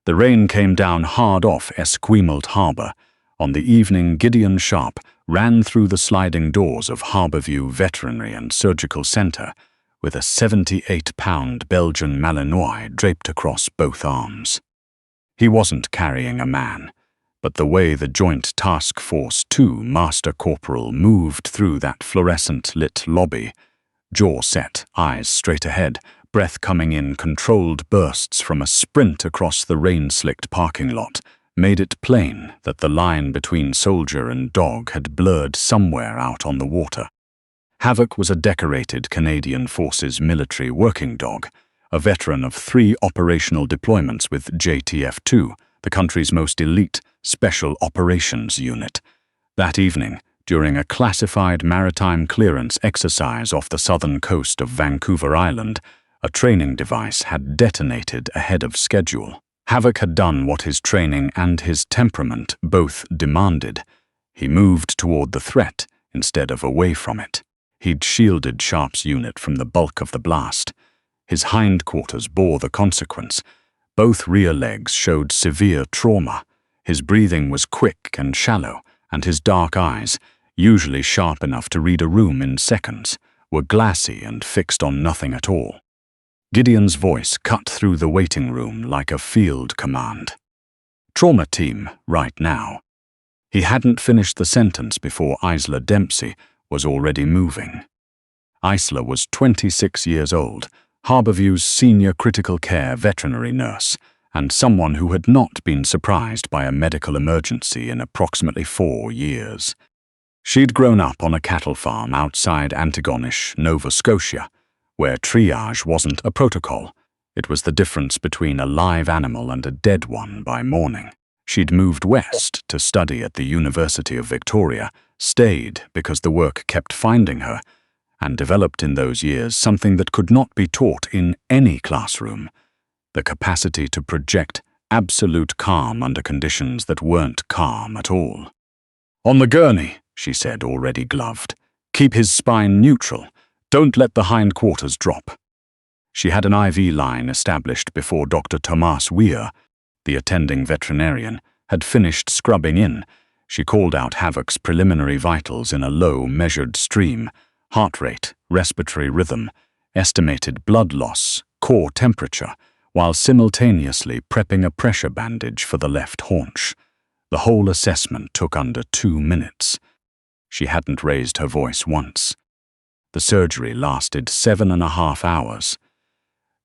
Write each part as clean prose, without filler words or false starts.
The rain came down hard off Esquimalt Harbour. On the evening, Gideon Sharpe ran through the sliding doors of Harbourview Veterinary and Surgical Centre with a 78-pound Belgian Malinois draped across both arms. He wasn't carrying a man, but the way the Joint Task Force 2 Master Corporal moved through that fluorescent-lit lobby, jaw set, eyes straight ahead, breath coming in controlled bursts from a sprint across the rain-slicked parking lot, made it plain that the line between soldier and dog had blurred somewhere out on the water. Havoc was a decorated Canadian Forces military working dog, a veteran of 3 operational deployments with JTF2, the country's most elite special operations unit. That evening, during a classified maritime clearance exercise off the southern coast of Vancouver Island, a training device had detonated ahead of schedule. Havoc had done what his training and his temperament both demanded. He moved toward the threat instead of away from it. He'd shielded Sharpe's unit from the bulk of the blast. His hindquarters bore the consequence. Both rear legs showed severe trauma. His breathing was quick and shallow, and his dark eyes, usually sharp enough to read a room in seconds, were glassy and fixed on nothing at all. Gideon's voice cut through the waiting room like a field command. "Trauma team, right now." He hadn't finished the sentence before Isla Dempsey was already moving. Isla was 26 years old, Harbourview's senior critical care veterinary nurse, and someone who had not been surprised by a medical emergency in approximately 4 years. She'd grown up on a cattle farm outside Antigonish, Nova Scotia, where triage wasn't a protocol. It was the difference between a live animal and a dead one by morning. She'd moved west to study at the University of Victoria, stayed because the work kept finding her, and developed in those years something that could not be taught in any classroom: the capacity to project absolute calm under conditions that weren't calm at all. "On the gurney," she said, already gloved. "Keep his spine neutral. Don't let the hindquarters drop." She had an IV line established before Dr. Thomas Weir, the attending veterinarian, had finished scrubbing in. She called out Havoc's preliminary vitals in a low, measured stream: heart rate, respiratory rhythm, estimated blood loss, core temperature, while simultaneously prepping a pressure bandage for the left haunch. The whole assessment took under 2 minutes. She hadn't raised her voice once. The surgery lasted 7.5 hours.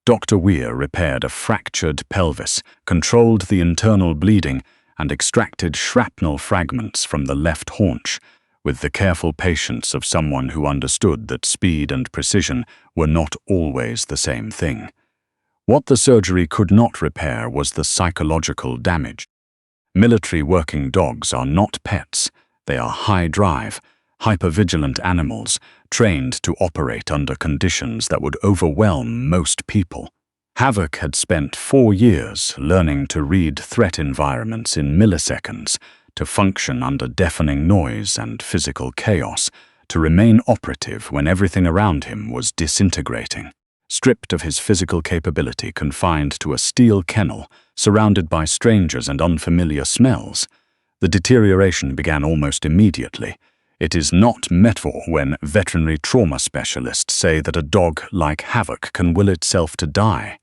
Dr. Weir repaired a fractured pelvis, controlled the internal bleeding, and extracted shrapnel fragments from the left haunch, with the careful patience of someone who understood that speed and precision were not always the same thing. What the surgery could not repair was the psychological damage. Military working dogs are not pets. They are high-drive, hypervigilant animals, trained to operate under conditions that would overwhelm most people. Havoc had spent 4 years learning to read threat environments in milliseconds, to function under deafening noise and physical chaos, to remain operative when everything around him was disintegrating. Stripped of his physical capability, confined to a steel kennel, surrounded by strangers and unfamiliar smells, the deterioration began almost immediately. It is not metaphor when veterinary trauma specialists say that a dog like Havoc can will itself to die.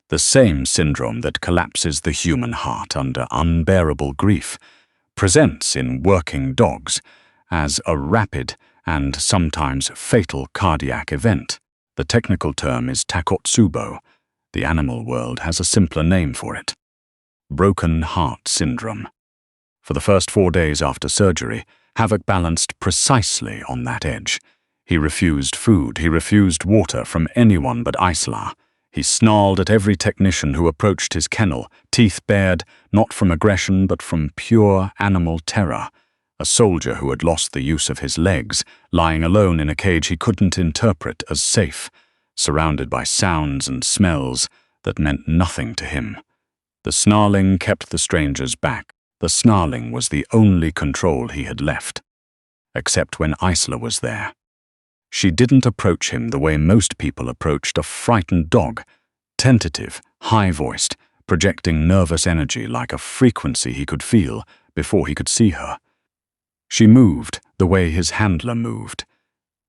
The same syndrome that collapses the human heart under unbearable grief presents in working dogs as a rapid and sometimes fatal cardiac event. The technical term is takotsubo. The animal world has a simpler name for it: broken heart syndrome. For the first 4 days after surgery, Havoc balanced precisely on that edge. He refused food, he refused water from anyone but Isla. He snarled at every technician who approached his kennel, teeth bared, not from aggression but from pure animal terror. A soldier who had lost the use of his legs, lying alone in a cage he couldn't interpret as safe, surrounded by sounds and smells that meant nothing to him. The snarling kept the strangers back. The snarling was the only control he had left, except when Isla was there. She didn't approach him the way most people approached a frightened dog: tentative, high-voiced, projecting nervous energy like a frequency he could feel before he could see her. She moved the way his handler moved,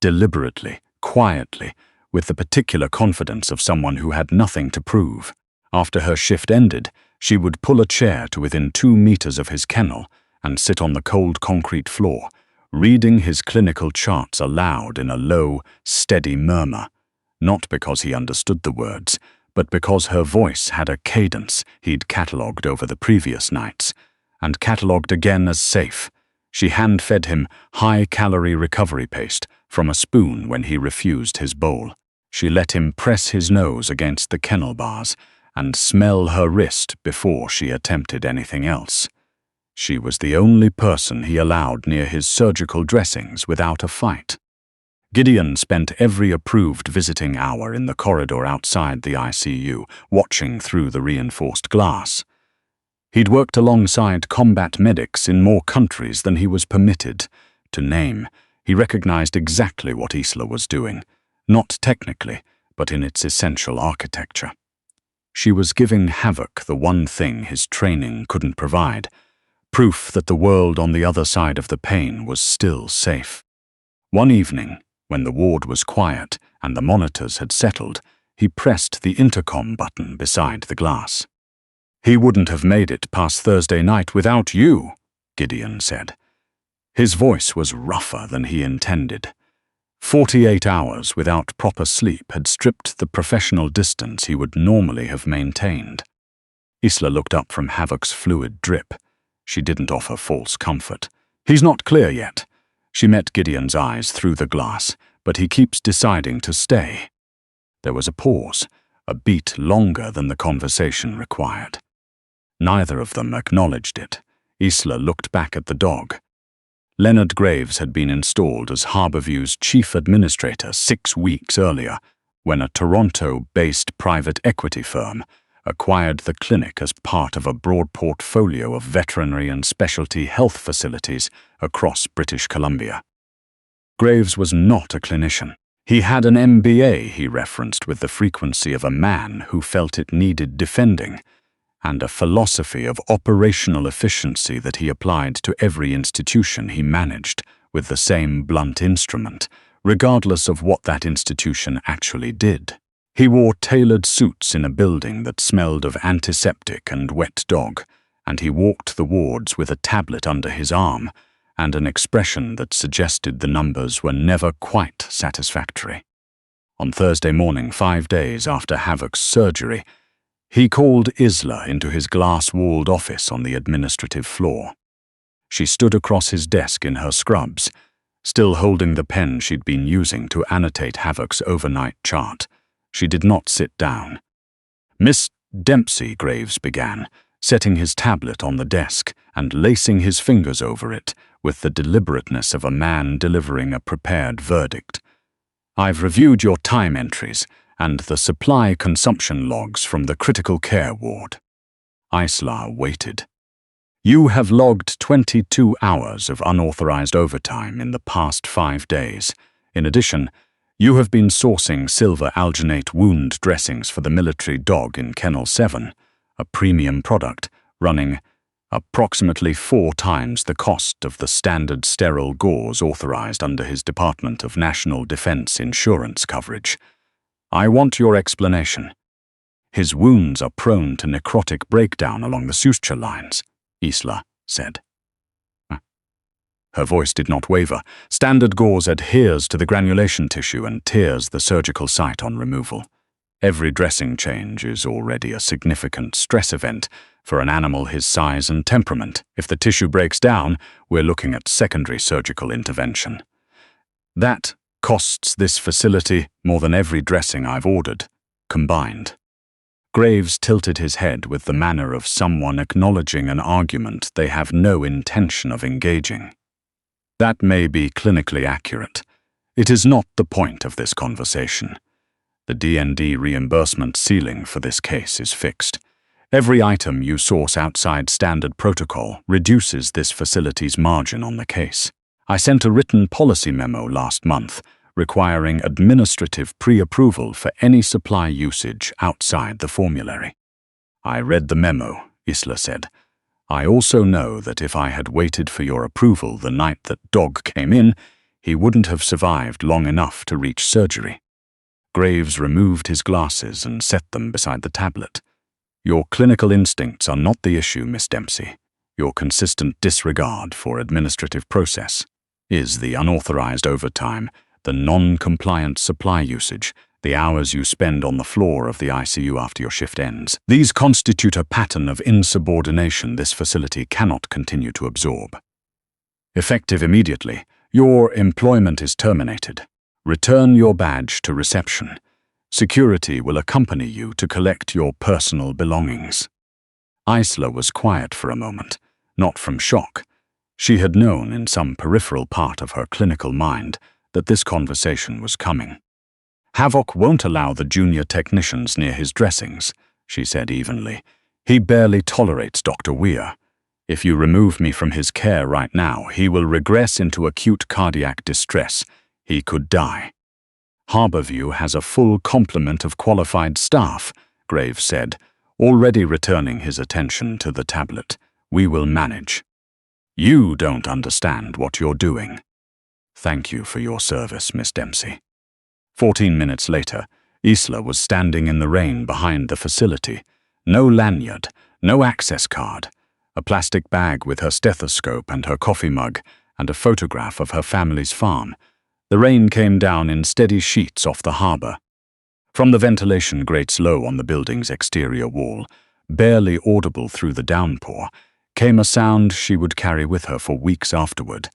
deliberately, quietly, with the particular confidence of someone who had nothing to prove. After her shift ended, she would pull a chair to within 2 meters of his kennel and sit on the cold concrete floor, reading his clinical charts aloud in a low, steady murmur, not because he understood the words, but because her voice had a cadence he'd catalogued over the previous nights, and catalogued again as safe. She hand-fed him high-calorie recovery paste from a spoon when he refused his bowl. She let him press his nose against the kennel bars and smell her wrist before she attempted anything else. She was the only person he allowed near his surgical dressings without a fight. Gideon spent every approved visiting hour in the corridor outside the ICU, watching through the reinforced glass. He'd worked alongside combat medics in more countries than he was permitted to name. He recognized exactly what Isla was doing, not technically, but in its essential architecture. She was giving Havoc the one thing his training couldn't provide, proof that the world on the other side of the pain was still safe. One evening, when the ward was quiet and the monitors had settled, he pressed the intercom button beside the glass. "He wouldn't have made it past Thursday night without you," Gideon said. His voice was rougher than he intended. 48 hours without proper sleep had stripped the professional distance he would normally have maintained. Isla looked up from Havoc's fluid drip. She didn't offer false comfort. "He's not clear yet." She met Gideon's eyes through the glass, "but he keeps deciding to stay." There was a pause, a beat longer than the conversation required. Neither of them acknowledged it. Isla looked back at the dog. Leonard Graves had been installed as Harborview's chief administrator 6 weeks earlier, when a Toronto-based private equity firm acquired the clinic as part of a broad portfolio of veterinary and specialty health facilities across British Columbia. Graves was not a clinician. He had an MBA he referenced with the frequency of a man who felt it needed defending, and a philosophy of operational efficiency that he applied to every institution he managed with the same blunt instrument, regardless of what that institution actually did. He wore tailored suits in a building that smelled of antiseptic and wet dog, and he walked the wards with a tablet under his arm and an expression that suggested the numbers were never quite satisfactory. On Thursday morning, 5 days after Havoc's surgery, he called Isla into his glass-walled office on the administrative floor. She stood across his desk in her scrubs, still holding the pen she'd been using to annotate Havoc's overnight chart. She did not sit down. "Miss Dempsey," Graves began, setting his tablet on the desk and lacing his fingers over it with the deliberateness of a man delivering a prepared verdict. "I've reviewed your time entries and the supply consumption logs from the critical care ward." Isla waited. "You have logged 22 hours of unauthorized overtime in the past 5 days. In addition, you have been sourcing silver alginate wound dressings for the military dog in Kennel 7, a premium product running approximately 4 times the cost of the standard sterile gauze authorized under his Department of National Defense insurance coverage. I want your explanation." "His wounds are prone to necrotic breakdown along the suture lines," Isla said. Her voice did not waver. "Standard gauze adheres to the granulation tissue and tears the surgical site on removal. Every dressing change is already a significant stress event for an animal his size and temperament. If the tissue breaks down, we're looking at secondary surgical intervention. That costs this facility more than every dressing I've ordered, combined." Graves tilted his head with the manner of someone acknowledging an argument they have no intention of engaging. "That may be clinically accurate. It is not the point of this conversation. The D&D reimbursement ceiling for this case is fixed. Every item you source outside standard protocol reduces this facility's margin on the case. I sent a written policy memo last month requiring administrative pre-approval for any supply usage outside the formulary." I read the memo, Isla said. I also know that if I had waited for your approval the night that Dog came in, he wouldn't have survived long enough to reach surgery. Graves removed his glasses and set them beside the tablet. Your clinical instincts are not the issue, Miss Dempsey. Your consistent disregard for administrative process is the unauthorized overtime, the non-compliant supply usage, the hours you spend on the floor of the ICU after your shift ends. These constitute a pattern of insubordination this facility cannot continue to absorb. Effective immediately, your employment is terminated. Return your badge to reception. Security will accompany you to collect your personal belongings. Isla was quiet for a moment, not from shock. She had known in some peripheral part of her clinical mind that this conversation was coming. Havoc won't allow the junior technicians near his dressings, she said evenly. He barely tolerates Dr. Weir. If you remove me from his care right now, he will regress into acute cardiac distress. He could die. Harborview has a full complement of qualified staff, Graves said, already returning his attention to the tablet. We will manage. You don't understand what you're doing. Thank you for your service, Miss Dempsey. 14 minutes later, Isla was standing in the rain behind the facility. No lanyard, no access card, a plastic bag with her stethoscope and her coffee mug, and a photograph of her family's farm. The rain came down in steady sheets off the harbor. From the ventilation grates low on the building's exterior wall, barely audible through the downpour, came a sound she would carry with her for weeks afterward.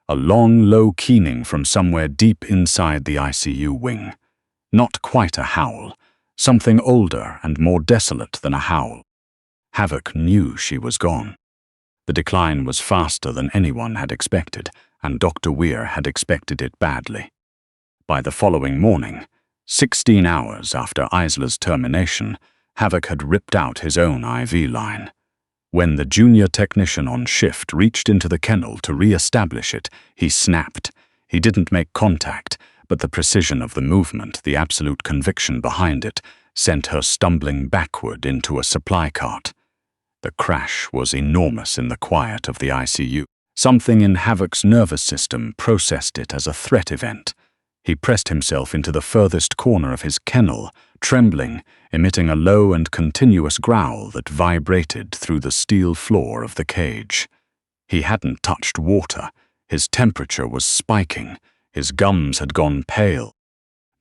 A long, low keening from somewhere deep inside the ICU wing. Not quite a howl, something older and more desolate than a howl. Havoc knew she was gone. The decline was faster than anyone had expected, and Dr. Weir had expected it badly. By the following morning, 16 hours after Isla's termination, Havoc had ripped out his own IV line. When the junior technician on shift reached into the kennel to re-establish it, he snapped. He didn't make contact, but the precision of the movement, the absolute conviction behind it, sent her stumbling backward into a supply cart. The crash was enormous in the quiet of the ICU. Something in Havoc's nervous system processed it as a threat event. He pressed himself into the furthest corner of his kennel, trembling, emitting a low and continuous growl that vibrated through the steel floor of the cage. He hadn't touched water. His temperature was spiking. His gums had gone pale.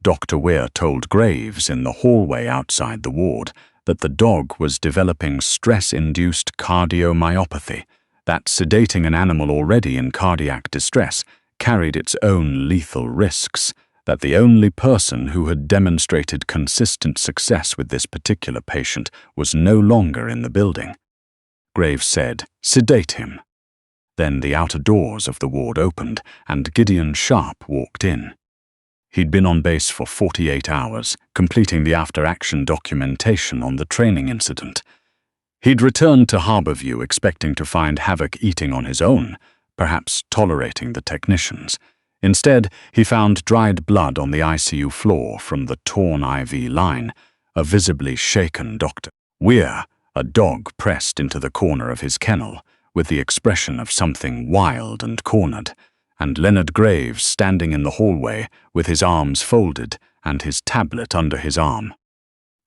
Dr. Weir told Graves in the hallway outside the ward that the dog was developing stress-induced cardiomyopathy, that sedating an animal already in cardiac distress carried its own lethal risks, that the only person who had demonstrated consistent success with this particular patient was no longer in the building. Graves said, "Sedate him." Then the outer doors of the ward opened, and Gideon Sharpe walked in. He'd been on base for 48 hours, completing the after-action documentation on the training incident. He'd returned to Harborview expecting to find Havoc eating on his own, perhaps tolerating the technicians. Instead, he found dried blood on the ICU floor from the torn IV line, a visibly shaken Dr. Weir, a dog pressed into the corner of his kennel, with the expression of something wild and cornered, and Leonard Graves standing in the hallway with his arms folded and his tablet under his arm.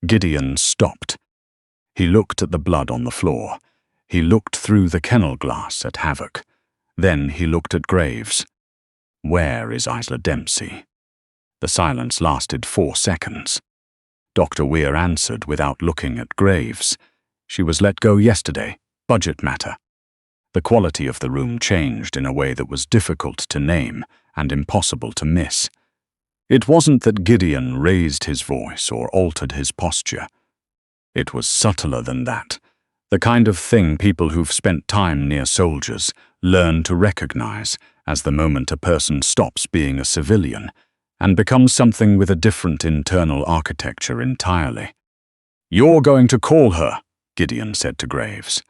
Gideon stopped. He looked at the blood on the floor. He looked through the kennel glass at Havoc. Then he looked at Graves. "Where is Isla Dempsey?" The silence lasted 4 seconds. Dr. Weir answered without looking at Graves. "She was let go yesterday. Budget matter." The quality of the room changed in a way that was difficult to name and impossible to miss. It wasn't that Gideon raised his voice or altered his posture. It was subtler than that, the kind of thing people who've spent time near soldiers learn to recognize as the moment a person stops being a civilian and becomes something with a different internal architecture entirely. "You're going to call her," Gideon said to Graves.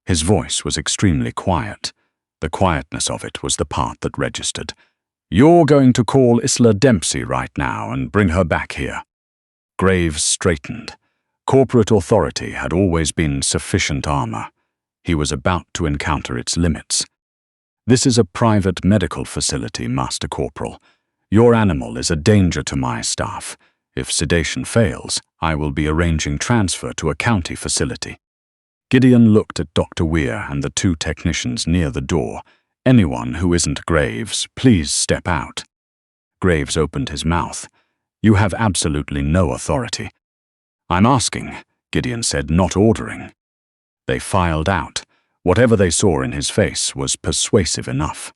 His voice was extremely quiet. The quietness of it was the part that registered. "You're going to call Isla Dempsey right now and bring her back here." Graves straightened. Corporate authority had always been sufficient armor. He was about to encounter its limits. "This is a private medical facility, Master Corporal. Your animal is a danger to my staff. If sedation fails, I will be arranging transfer to a county facility." Gideon looked at Dr. Weir and the two technicians near the door. "Anyone who isn't Graves, please step out." Graves opened his mouth. "You have absolutely no authority." "I'm asking," Gideon said, "not ordering." They filed out. Whatever they saw in his face was persuasive enough.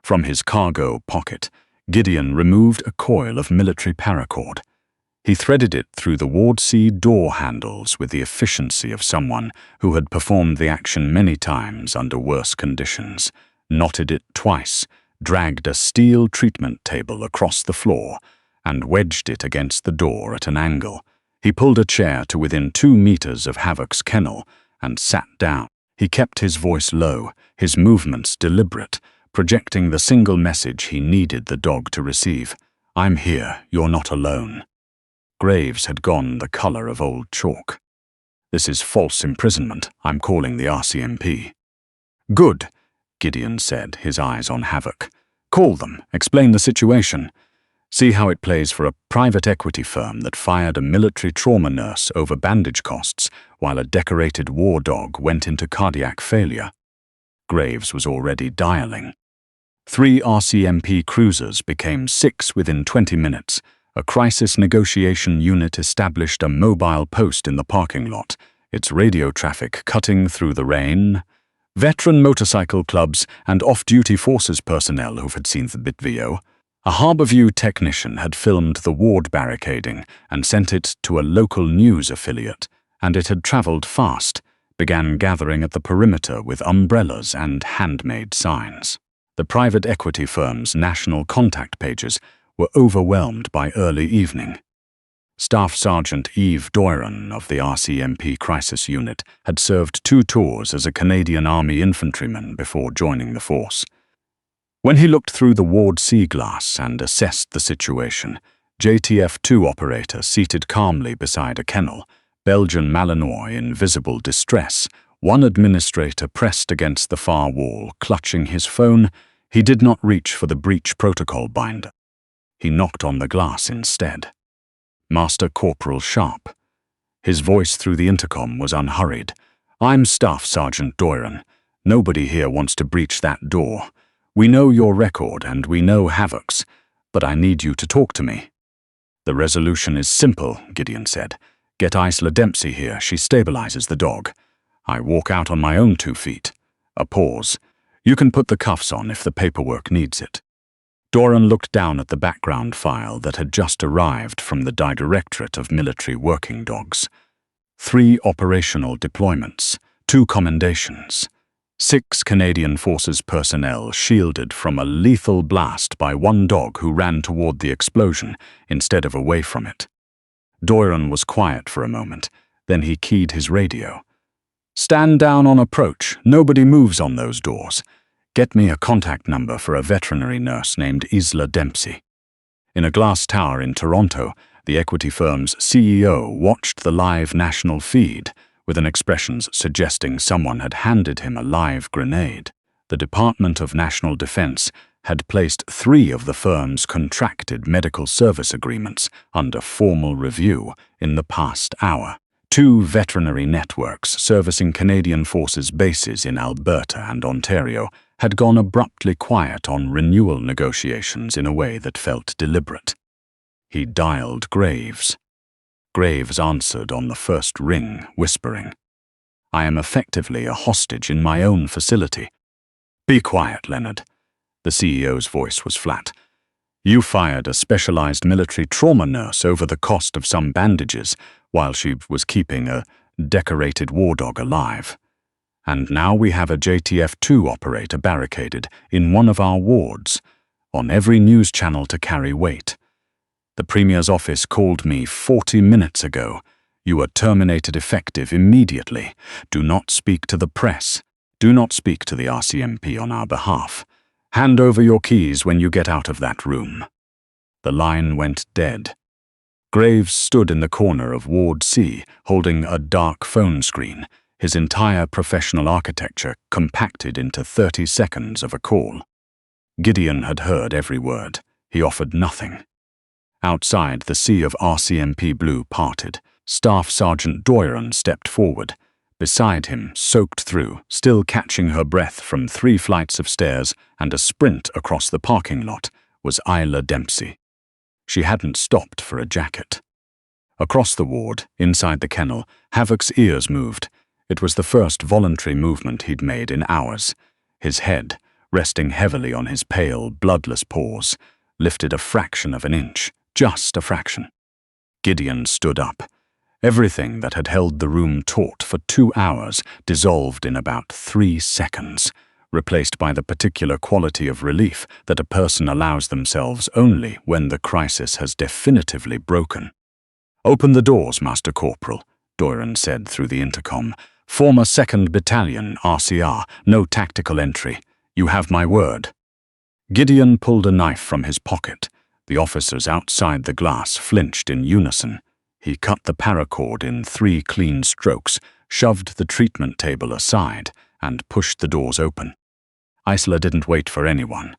From his cargo pocket, Gideon removed a coil of military paracord. He threaded it through the Ward C door handles with the efficiency of someone who had performed the action many times under worse conditions, knotted it twice, dragged a steel treatment table across the floor, and wedged it against the door at an angle. He pulled a chair to within 2 meters of Havoc's kennel and sat down. He kept his voice low, his movements deliberate, projecting the single message he needed the dog to receive. "I'm here, you're not alone." Graves had gone the color of old chalk. "This is false imprisonment. I'm calling the RCMP." "Good," Gideon said, his eyes on Havoc. "Call them, explain the situation. See how it plays for a private equity firm that fired a military trauma nurse over bandage costs while a decorated war dog went into cardiac failure." Graves was already dialing. 3 RCMP cruisers became 6 within 20 minutes. A crisis negotiation unit established a mobile post in the parking lot, its radio traffic cutting through the rain. Veteran motorcycle clubs and off-duty forces personnel who had seen the video. A Harborview technician had filmed the ward barricading and sent it to a local news affiliate, and it had traveled fast, began gathering at the perimeter with umbrellas and handmade signs. The private equity firm's national contact pages were overwhelmed by early evening. Staff Sergeant Yves Doiron of the RCMP Crisis Unit had served 2 tours as a Canadian Army infantryman before joining the force. When he looked through the Ward C glass and assessed the situation, JTF2 operator seated calmly beside a kennel, Belgian Malinois in visible distress, one administrator pressed against the far wall, clutching his phone. He did not reach for the breach protocol binder. He knocked on the glass instead. Master Corporal Sharpe. His voice through the intercom was unhurried. "I'm Staff Sergeant Doiron. Nobody here wants to breach that door. We know your record and we know Havoc's, but I need you to talk to me." "The resolution is simple," Gideon said. "Get Isla Dempsey here. She stabilizes the dog. I walk out on my own 2 feet. A pause. You can put the cuffs on if the paperwork needs it." Doran looked down at the background file that had just arrived from the Directorate of Military Working Dogs. 3 operational deployments, 2 commendations. 6 Canadian Forces personnel shielded from a lethal blast by 1 dog who ran toward the explosion instead of away from it. Doran was quiet for a moment, then he keyed his radio. "Stand down on approach. Nobody moves on those doors. Get me a contact number for a veterinary nurse named Isla Dempsey." In a glass tower in Toronto, the equity firm's CEO watched the live national feed with an expression suggesting someone had handed him a live grenade. The Department of National Defense had placed 3 of the firm's contracted medical service agreements under formal review in the past hour. 2 veterinary networks servicing Canadian Forces bases in Alberta and Ontario had gone abruptly quiet on renewal negotiations in a way that felt deliberate. He dialed Graves. Graves answered on the first ring, whispering, "I am effectively a hostage in my own facility." "Be quiet, Leonard." The CEO's voice was flat. "You fired a specialized military trauma nurse over the cost of some bandages while she was keeping a decorated war dog alive. And now we have a JTF2 operator barricaded in one of our wards, on every news channel to carry weight. The Premier's office called me 40 minutes ago. You are terminated effective immediately. Do not speak to the press. Do not speak to the RCMP on our behalf. Hand over your keys when you get out of that room." The line went dead. Graves stood in the corner of Ward C, holding a dark phone screen, his entire professional architecture compacted into 30 seconds of a call. Gideon had heard every word. He offered nothing. Outside, the sea of RCMP blue parted. Staff Sergeant Doiron stepped forward. Beside him, soaked through, still catching her breath from 3 flights of stairs and a sprint across the parking lot, was Isla Dempsey. She hadn't stopped for a jacket. Across the ward, inside the kennel, Havoc's ears moved. It was the first voluntary movement he'd made in hours. His head, resting heavily on his pale, bloodless paws, lifted a fraction of an inch, just a fraction. Gideon stood up. Everything that had held the room taut for 2 hours dissolved in about 3 seconds, replaced by the particular quality of relief that a person allows themselves only when the crisis has definitively broken. "Open the doors, Master Corporal," Doiron said through the intercom. "Former 2nd Battalion, RCR, no tactical entry. You have my word." Gideon pulled a knife from his pocket. The officers outside the glass flinched in unison. He cut the paracord in 3 clean strokes, shoved the treatment table aside, and pushed the doors open. Isla didn't wait for anyone.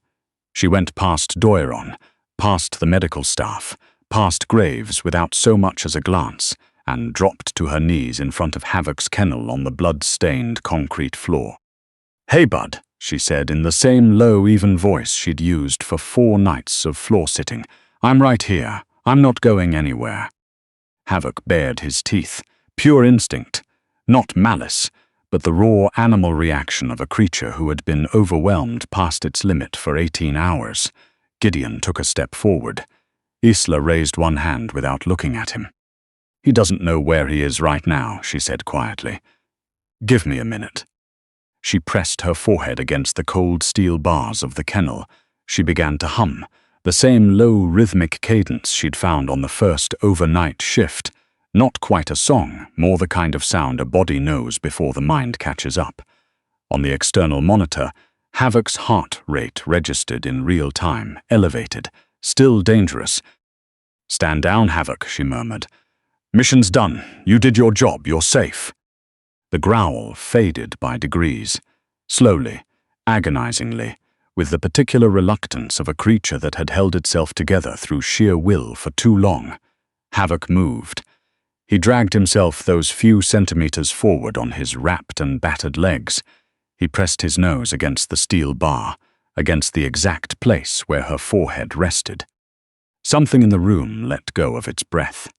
She went past Doiron, past the medical staff, past Graves without so much as a glance, and dropped to her knees in front of Havoc's kennel on the blood-stained concrete floor. "Hey, bud," she said in the same low, even voice she'd used for 4 nights of floor-sitting. "I'm right here. I'm not going anywhere." Havoc bared his teeth. Pure instinct. Not malice, but the raw animal reaction of a creature who had been overwhelmed past its limit for 18 hours. Gideon took a step forward. Isla raised one hand without looking at him. "He doesn't know where he is right now," she said quietly. "Give me a minute." She pressed her forehead against the cold steel bars of the kennel. She began to hum, the same low rhythmic cadence she'd found on the first overnight shift. Not quite a song, more the kind of sound a body knows before the mind catches up. On the external monitor, Havoc's heart rate registered in real time, elevated, still dangerous. "Stand down, Havoc," she murmured. "Mission's done. You did your job. You're safe." The growl faded by degrees, slowly, agonizingly, with the particular reluctance of a creature that had held itself together through sheer will for too long. Havoc moved. He dragged himself those few centimeters forward on his wrapped and battered legs. He pressed his nose against the steel bar, against the exact place where her forehead rested. Something in the room let go of its breath.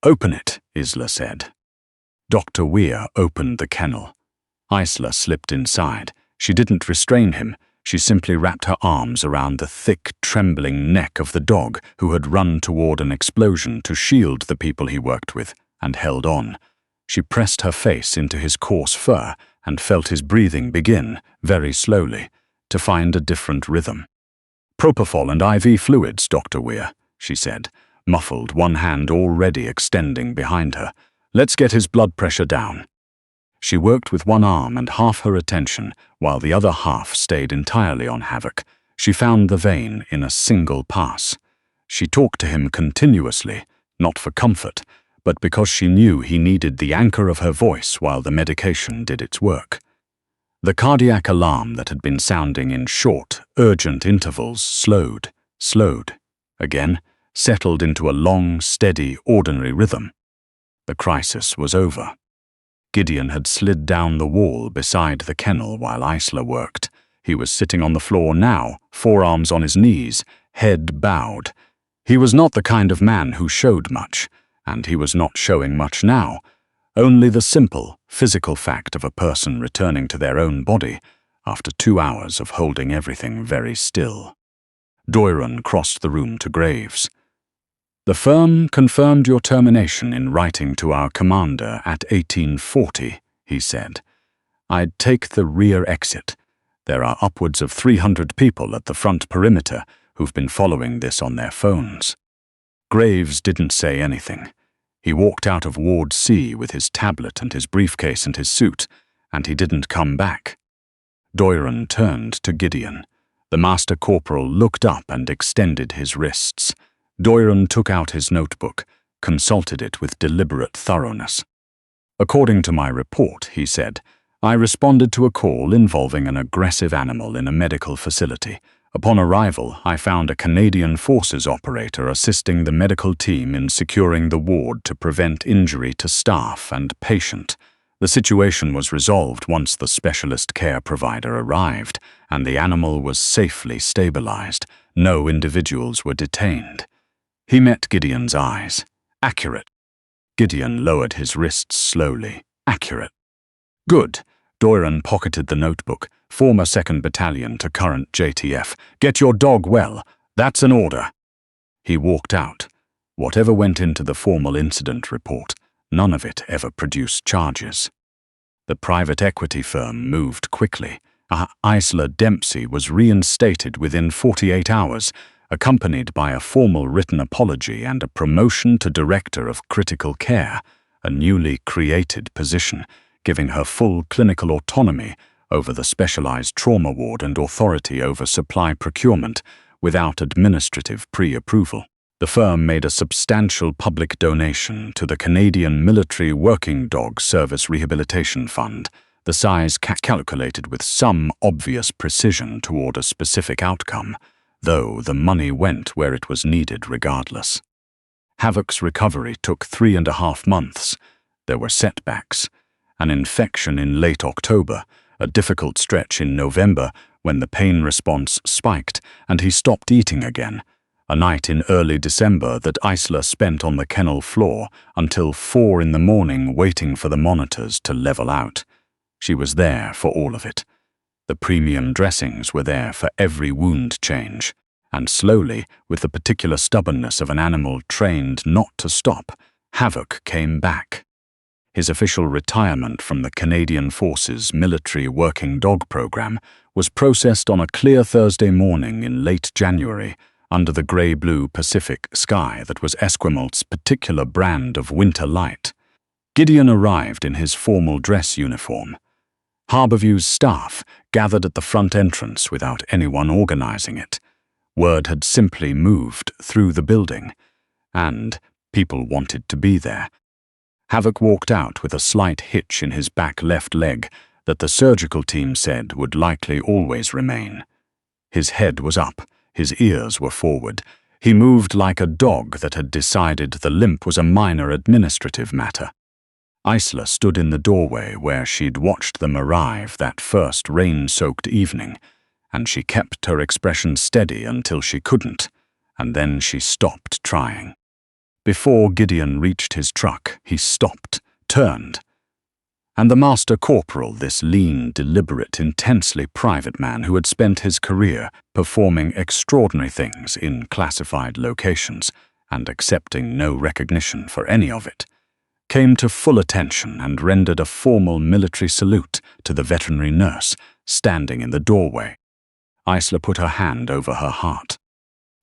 "Open it," Isla said. Dr. Weir opened the kennel. Isla slipped inside. She didn't restrain him. She simply wrapped her arms around the thick, trembling neck of the dog who had run toward an explosion to shield the people he worked with, and held on. She pressed her face into his coarse fur and felt his breathing begin, very slowly, to find a different rhythm. "Propofol and IV fluids, Dr. Weir," she said, muffled, one hand already extending behind her. "Let's get his blood pressure down." She worked with one arm and half her attention, while the other half stayed entirely on Havoc. She found the vein in a single pass. She talked to him continuously, not for comfort, but because she knew he needed the anchor of her voice while the medication did its work. The cardiac alarm that had been sounding in short, urgent intervals slowed, again, settled into a long, steady, ordinary rhythm. The crisis was over. Gideon had slid down the wall beside the kennel while Isla worked. He was sitting on the floor now, forearms on his knees, head bowed. He was not the kind of man who showed much, and he was not showing much now. Only the simple, physical fact of a person returning to their own body after 2 hours of holding everything very still. Doiron crossed the room to Graves. "The firm confirmed your termination in writing to our commander at 1840, he said. "I'd take the rear exit. There are upwards of 300 people at the front perimeter who've been following this on their phones." Graves didn't say anything. He walked out of Ward C with his tablet and his briefcase and his suit, and he didn't come back. Doiron turned to Gideon. The Master Corporal looked up and extended his wrists. Doiron took out his notebook, consulted it with deliberate thoroughness. "According to my report," he said, "I responded to a call involving an aggressive animal in a medical facility. Upon arrival, I found a Canadian Forces operator assisting the medical team in securing the ward to prevent injury to staff and patient. The situation was resolved once the specialist care provider arrived, and the animal was safely stabilized. No individuals were detained." He met Gideon's eyes. "Accurate." Gideon lowered his wrists slowly. "Accurate." "Good." Doiron pocketed the notebook. "Former 2nd Battalion to current JTF. Get your dog well. That's an order." He walked out. Whatever went into the formal incident report, none of it ever produced charges. The private equity firm moved quickly. Isla Dempsey was reinstated within 48 hours, accompanied by a formal written apology and a promotion to Director of Critical Care, a newly created position, giving her full clinical autonomy over the specialized trauma ward and authority over supply procurement without administrative pre-approval. The firm made a substantial public donation to the Canadian Military Working Dog Service Rehabilitation Fund, the size calculated with some obvious precision toward a specific outcome, though the money went where it was needed regardless. Havoc's recovery took 3.5 months. There were setbacks. An infection in late October, a difficult stretch in November when the pain response spiked and he stopped eating again, a night in early December that Isla spent on the kennel floor until 4 in the morning waiting for the monitors to level out. She was there for all of it. The premium dressings were there for every wound change, and slowly, with the particular stubbornness of an animal trained not to stop, Havoc came back. His official retirement from the Canadian Forces Military Working Dog Program was processed on a clear Thursday morning in late January under the grey-blue Pacific sky that was Esquimaux's particular brand of winter light. Gideon arrived in his formal dress uniform. Harborview's staff gathered at the front entrance without anyone organizing it. Word had simply moved through the building, and people wanted to be there. Havoc walked out with a slight hitch in his back left leg that the surgical team said would likely always remain. His head was up, his ears were forward. He moved like a dog that had decided the limp was a minor administrative matter. Isla stood in the doorway where she'd watched them arrive that first rain-soaked evening, and she kept her expression steady until she couldn't, and then she stopped trying. Before Gideon reached his truck, he stopped, turned. And the Master Corporal, this lean, deliberate, intensely private man who had spent his career performing extraordinary things in classified locations and accepting no recognition for any of it, came to full attention and rendered a formal military salute to the veterinary nurse standing in the doorway. Isla put her hand over her heart.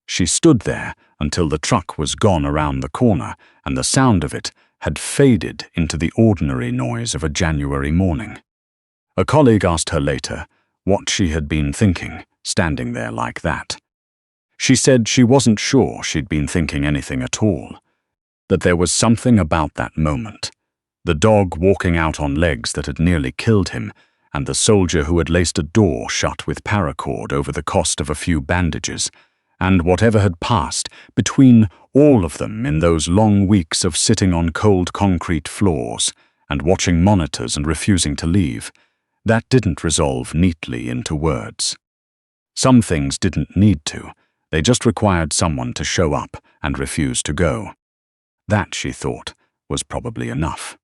She stood there until the truck was gone around the corner and the sound of it had faded into the ordinary noise of a January morning. A colleague asked her later what she had been thinking, standing there like that. She said she wasn't sure she'd been thinking anything at all, that there was something about that moment. The dog walking out on legs that had nearly killed him, and the soldier who had laced a door shut with paracord over the cost of a few bandages, and whatever had passed between all of them in those long weeks of sitting on cold concrete floors and watching monitors and refusing to leave, that didn't resolve neatly into words. Some things didn't need to. They just required someone to show up and refuse to go. That, she thought, was probably enough.